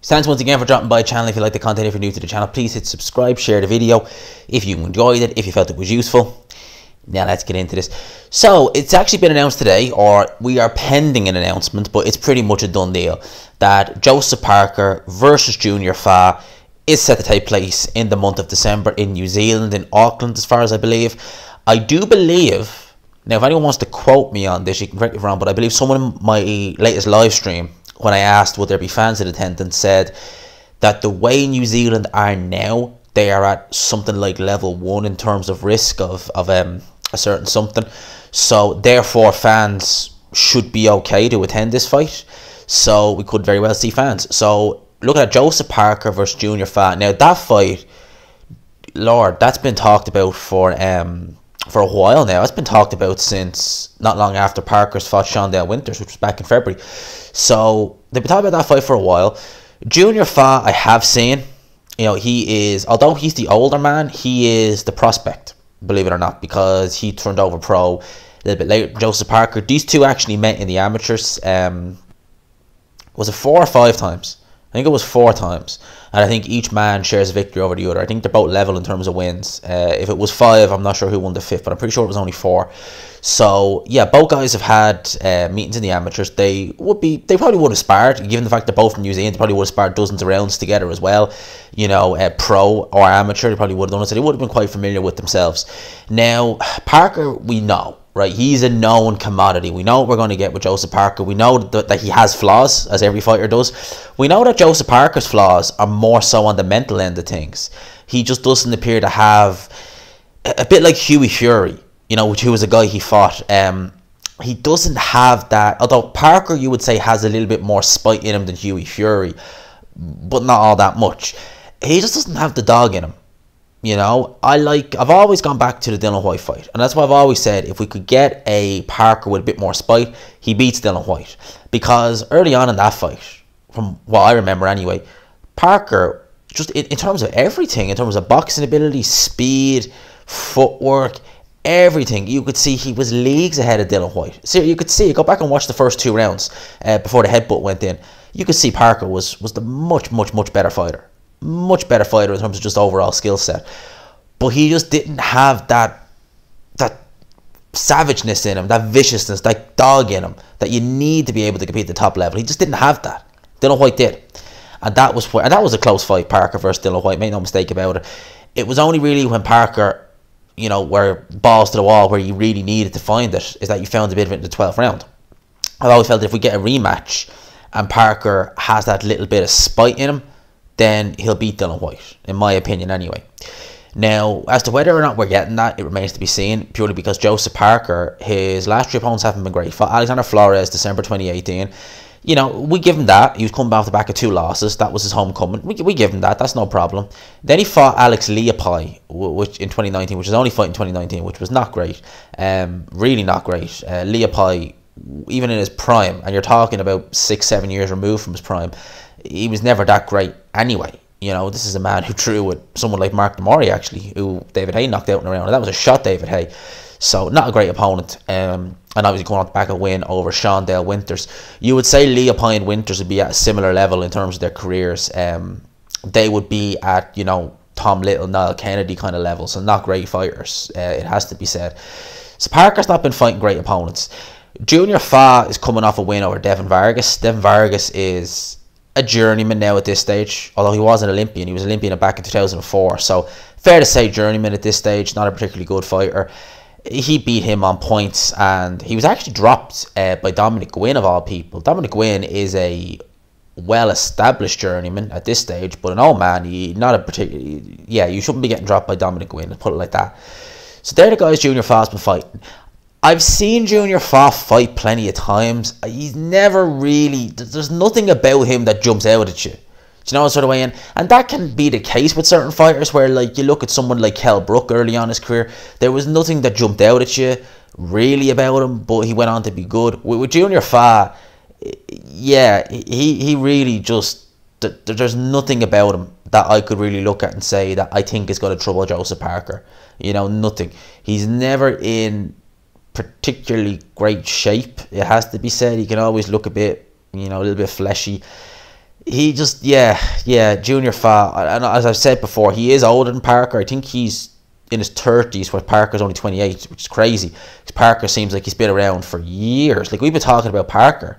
Thanks once again for dropping by the channel. If you like the content, if you're new to the channel, please hit subscribe, share the video if you enjoyed it, if you felt it was useful. Now let's get into this. So it's actually been announced today, or we are pending an announcement, but it's pretty much a done deal, that Joseph Parker versus Junior Fa is set to take place in the month of December in New Zealand, in Auckland, as far as I believe. I do believe, now if anyone wants to quote me on this, you can correct me if I'm wrong, but I believe someone in my latest live stream, when I asked would there be fans in attendance, said that the way New Zealand are now, they are at something like level 1 in terms of risk of a certain something. So therefore fans should be okay to attend this fight. So we could very well see fans. So looking at Joseph Parker versus Junior Fa. Now that fight, Lord, that's been talked about for a while now. It's been talked about since not long after Parker's fought Shondell Winters, which was back in February. So they've been talking about that fight for a while. Junior Fa, I have seen, you know, he is, although he's the older man, he is the prospect, believe it or not, because he turned over pro a little bit later. Joseph Parker, these two actually met in the amateurs. Was it 4 or 5 times? I think it was 4 times, and I think each man shares a victory over the other. I think they're both level in terms of wins. If it was 5, I'm not sure who won the 5th, but I'm pretty sure it was only 4. So yeah, both guys have had meetings in the amateurs. They probably would have sparred, given the fact they're both from New Zealand. They probably would have sparred dozens of rounds together as well. You know, pro or amateur, they probably would have done it. So they would have been quite familiar with themselves. Now Parker, we know. Right, he's a known commodity. We know what we're going to get with Joseph Parker. We know that he has flaws, as every fighter does. We know that Joseph Parker's flaws are more so on the mental end of things. He just doesn't appear to have, a bit like Hughie Fury, you know, who was a guy he fought. He doesn't have that, although Parker, you would say, has a little bit more spite in him than Hughie Fury, but not all that much. He just doesn't have the dog in him. You know, I've always gone back to the Dillian Whyte fight, and that's why I've always said if we could get a Parker with a bit more spite, he beats Dillian Whyte. Because early on in that fight, from what I remember anyway, Parker, just in terms of everything, in terms of boxing ability, speed, footwork, everything, you could see he was leagues ahead of Dillian Whyte. So you could see, go back and watch the first 2 rounds before the headbutt went in. You could see Parker was the much better fighter. Much better fighter in terms of just overall skill set, but he just didn't have that savageness in him, that viciousness, that dog in him that you need to be able to compete at the top level. He just didn't have that. Dillian Whyte did, and that was a close fight, Parker versus Dillian Whyte. Make no mistake about it. It was only really when Parker, you know, were balls to the wall, where you really needed to find it, is that you found a bit of it in the 12th round. I've always felt that if we get a rematch and Parker has that little bit of spite in him, then he'll beat Dillian Whyte, in my opinion anyway. Now, as to whether or not we're getting that, it remains to be seen, purely because Joseph Parker, his last 3 opponents haven't been great. He fought Alexander Flores, December 2018. You know, we give him that. He was coming off the back of 2 losses. That was his homecoming. We give him that. That's no problem. Then he fought Alex Leopai, which in 2019, which is only fight in 2019, which was not great. Really not great. Leopai, even in his prime, and you're talking about 6-7 years removed from his prime, he was never that great anyway. You know, this is a man who drew with someone like Mark Demori, actually, who David Haye knocked out in a round. And that was a shot, David Haye. So, not a great opponent. And obviously going on the back of a win over Shondell Winters. You would say Leopai and Winters would be at a similar level in terms of their careers. They would be at, you know, Tom Little, Niall Kennedy kind of level. So, not great fighters, it has to be said. So, Parker's not been fighting great opponents. Junior Fa is coming off a win over Devin Vargas. Devin Vargas is a journeyman now at this stage, although he was an Olympian. He was Olympian back in 2004, so fair to say journeyman at this stage, not a particularly good fighter. He beat him on points, and he was actually dropped by Dominic Gwynn, of all people. Dominic Gwynn is a well-established journeyman at this stage, but an old man, not a particularly, yeah, you shouldn't be getting dropped by Dominic Gwynn, let's put it like that. So they're the guys Junior Fa's been fighting. I've seen Junior Fa fight plenty of times. He's never really, there's nothing about him that jumps out at you. Do you know what sort of way in? And that can be the case with certain fighters, where like you look at someone like Kell Brook early on in his career, there was nothing that jumped out at you really about him, but he went on to be good. With Junior Fa, yeah, he really just, there's nothing about him that I could really look at and say that I think is going to trouble Joseph Parker. You know, nothing. He's never in particularly great shape, it has to be said. He can always look a bit, you know, a little bit fleshy. he just, yeah, Junior Fa, and as I've said before, he is older than Parker. I think he's in his 30s, where Parker's only 28, which is crazy. Parker seems like he's been around for years. Like, we've been talking about Parker.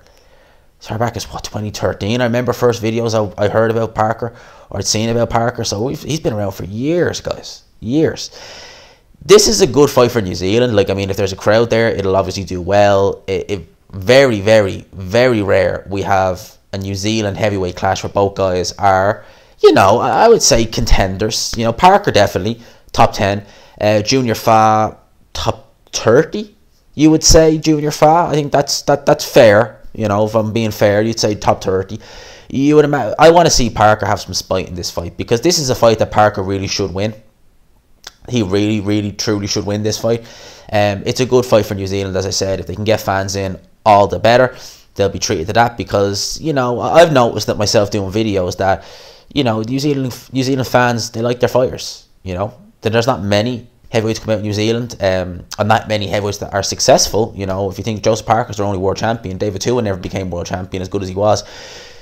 So back is what, 2013? I remember first videos I heard about Parker, or I'd seen about Parker. So he's been around for years, guys. Years. This is a good fight for New Zealand. Like, I mean, if there's a crowd there, it'll obviously do well. Very, very, very rare we have a New Zealand heavyweight clash where both guys are, you know, I would say contenders. You know, Parker definitely top 10. Junior Fa top 30. You would say Junior Fa. I think that's fair. You know, if I'm being fair, you'd say top 30. You would imagine. I want to see Parker have some spite in this fight, because this is a fight that Parker really should win. He really, really, truly should win this fight. It's a good fight for New Zealand, as I said. If they can get fans in, all the better. They'll be treated to that, because, you know, I've noticed that myself doing videos that, you know, New Zealand fans, they like their fighters. You know, there's not many heavyweights come out in New Zealand, and not many heavyweights that are successful. You know, if you think Joseph Parker's their only world champion, David Tua never became world champion as good as he was.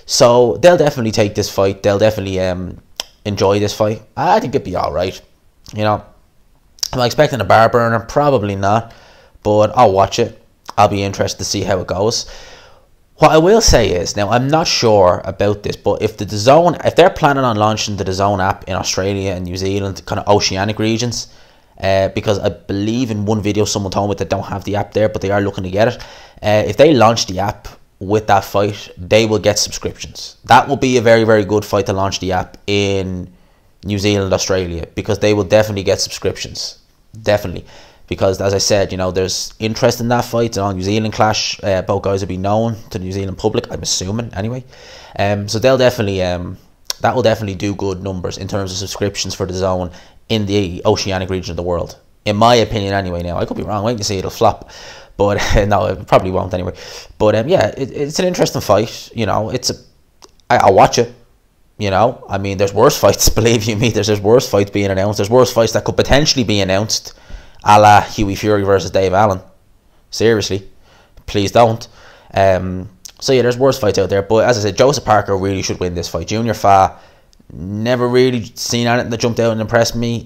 So they'll definitely take this fight. They'll definitely enjoy this fight. I think it'd be all right. You know, am I expecting a bar burner? Probably not, but I'll watch it. I'll be interested to see how it goes. What I will say is, now I'm not sure about this, but if the Dazn, if they're planning on launching the Dazn app in Australia and New Zealand, kind of oceanic regions, because I believe in one video someone told me that they don't have the app there, but they are looking to get it. If they launch the app with that fight, they will get subscriptions. That will be a very, very good fight to launch the app in New Zealand, Australia, because they will definitely get subscriptions. Definitely. Because, as I said, you know, there's interest in that fight. It's an New Zealand clash. Both guys will be known to the New Zealand public, I'm assuming, anyway. So they'll definitely, that will definitely do good numbers in terms of subscriptions for the Dazn in the oceanic region of the world. In my opinion, anyway. Now, I could be wrong. Wait to see, it'll flop. But, no, it probably won't anyway. But, yeah, it's an interesting fight. You know, I'll watch it. You know, I mean, there's worse fights, believe you me. There's worse fights being announced. There's worse fights that could potentially be announced, a la Hughie Fury versus Dave Allen. Seriously, please don't. So yeah, there's worse fights out there. But as I said, Joseph Parker really should win this fight. Junior Fa, never really seen anything that jumped out and impressed me.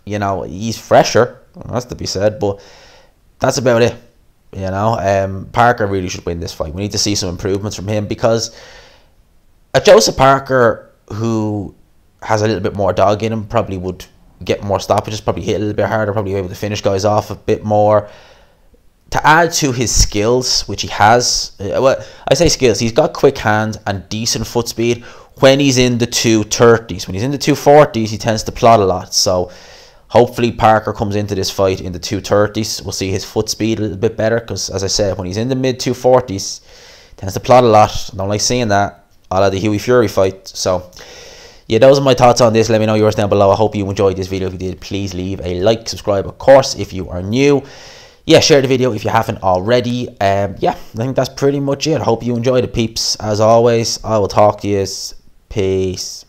You know, he's fresher, that's to be said, but that's about it. You know, Parker really should win this fight. We need to see some improvements from him, because a Joseph Parker who has a little bit more dog in him probably would get more stoppages, probably hit a little bit harder, probably be able to finish guys off a bit more. To add to his skills, which he has, well, I say skills, he's got quick hands and decent foot speed when he's in the 230s. When he's in the 240s, he tends to plod a lot. So hopefully Parker comes into this fight in the 230s. We'll see his foot speed a little bit better, because, as I said, when he's in the mid 240s, he tends to plod a lot. I don't like seeing that, a la the Hughie Fury fight. So yeah, those are my thoughts on this. Let me know yours down below. I hope you enjoyed this video. If you did, please leave a like, subscribe, of course, if you are new. Yeah, share the video if you haven't already. Yeah, I think that's pretty much it. I hope you enjoyed it, peeps. As always, I will talk to you. Peace.